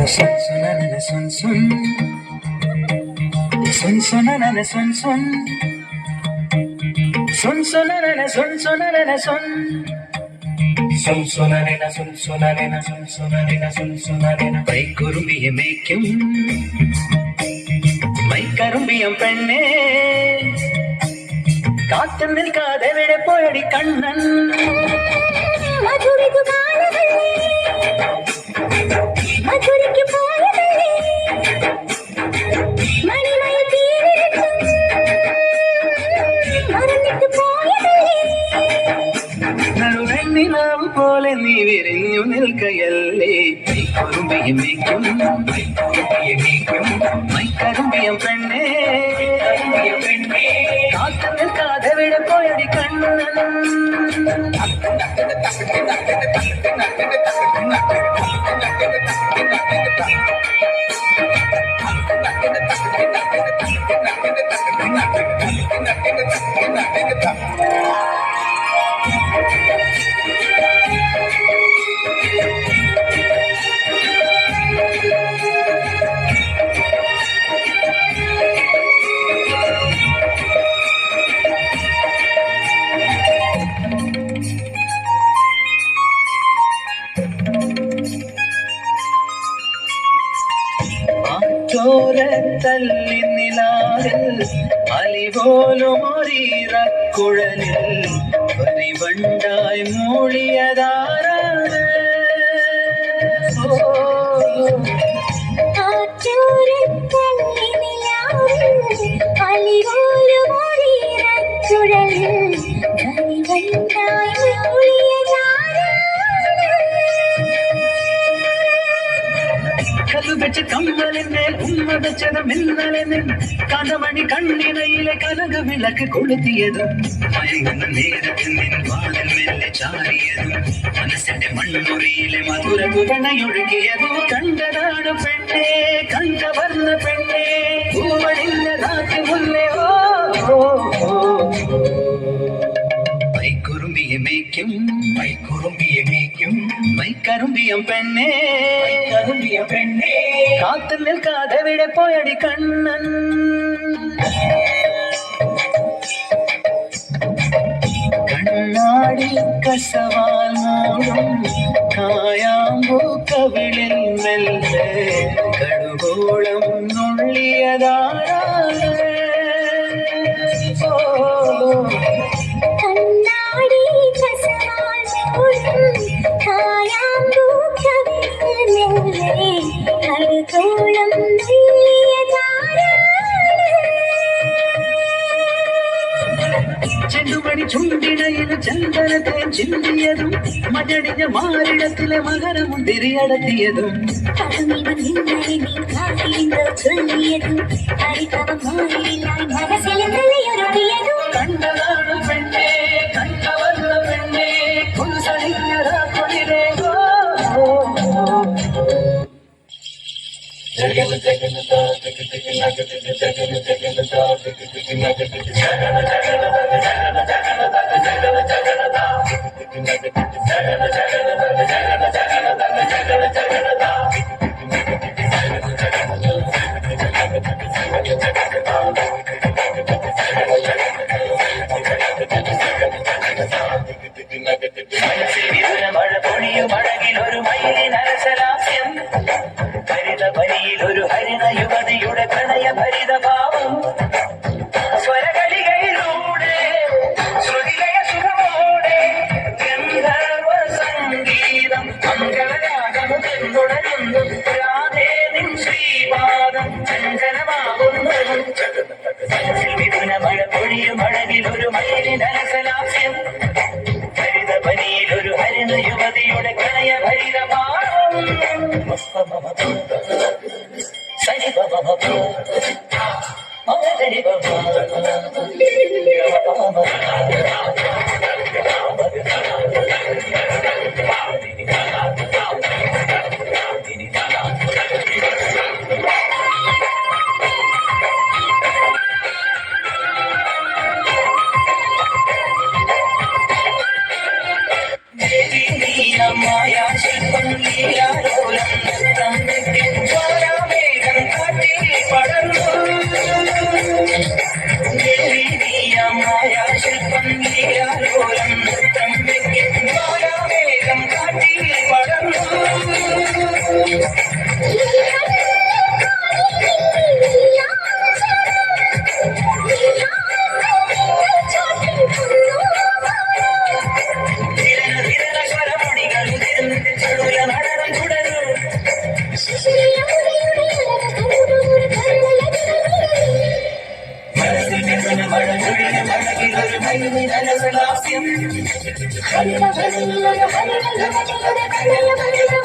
Sun sun sun sunanana sun sun sun sunanana sun sunanana sun sun sunanana sun sunanana sun sunanana sun sunanana மைக்குறும்பிய மேய்க்கும் மைக்கரும்பியம் பெண்ணே காத்து நிற்காத விட போயடி கண்ணன் மதுரைக்கு மதுரைக்கு போயதே மணிமய தீவிரத்தும் மறந்துட்டு போயதே நடுவெண்ணிலாவு போல நீ விரிഞ്ഞു നിൽക്കയല്ലേ மைக்குறும்பியம் மேய்க்கும் மைக்கரும்பியம் பெண்ணே காத்து நிற்காத விட போயடி கண்ணன் തല്ലി നിലാവിൽ അലിപോലും ഒരീറക്കുഴലിൽ പരിവണ്ടായി മൂളിയതാരാണ് വെച്ച് കമ്മലിന്മേൽ ഉമ്മ വെച്ചത് മിന്നലെന്ന് കഥമണി കണ്ണിനയിലെ കനക വിളക്ക് കൊളുത്തിയതും മയങ്ങുന്ന നേരത്തിൽ നിൻ വാതിൽ മെല്ലെ ചാരിയതും മനസ്സിന്റെ മൺമുറിയിലെ മധുര പുകണയൊഴുകിയതും കണ്ടതാണ് പെണ്ണേ കണ്ടവർന്ന പെണ്ണേ പൂവണിഞ്ഞ നാട്ടിൽ മുന്നേ மைக்குறும்பிய மேய்க்கும் மைக்கரும்பியம் பெண்ணே காத்து நிற்காத விட போயடி கண்ணன் കണ്ണാടി കസവാൽ മൂടും കായാമ്പൂ കവിളിൽ മെല്ലെ കടുകോളം നുള്ളിയതാരാണ് കണ്ണാടി കസവാൽ മൂടും കായാമ്പൂ കവിളിൽ മെല്ലെ കടുകോളം ചെണ്ടുമണി ചുണ്ടിനയില് ചന്ദനത്തെ ചിന്തിയതും മജടിഞ്ഞ മാറിടത്തിലെ മകരമുന്തിരി അടത്തിയതും കണ്ടതാണ് പെണ്ണേ കണ്ടവല്ല പെണ്ണേ പുൽസണിഞ്ഞതാ കൊടിരേകോ മഴ പൊഴിയും അഴകിലൊരു മയിലിനരസലാസ്യം ഹരിതപനിയിലൊരു ഹരിത യുവതിയുടെ പ്രണയ ഭരിതഭാവം സ്വരകളികയിലൂടെ ശ്രുതിലയ സുഖമോടെ ഗന്ധർവ സംഗീതം മംഗളരാഗമുടരുന്നു രാധേ നിൻ ശ്രീപാദം ചഞ്ചലമാകുന്നു മിഥുന മഴ പൊഴിയും അഴകിലൊരു മയിലിനരസലാസ്യം ഹരിതപനിയിലൊരു ഹരിത യുവതിയുടെ പ്രണയ ഭരിതഭാവം സരി മായ ശില്പം ലീലാലോലം മഴമൊഴിയും അഴകിലൊരു മൈമി മനസലാസ്യം ഹരിത ഹരിത ഹരിത ഹരിത ഹരിത ഹരിത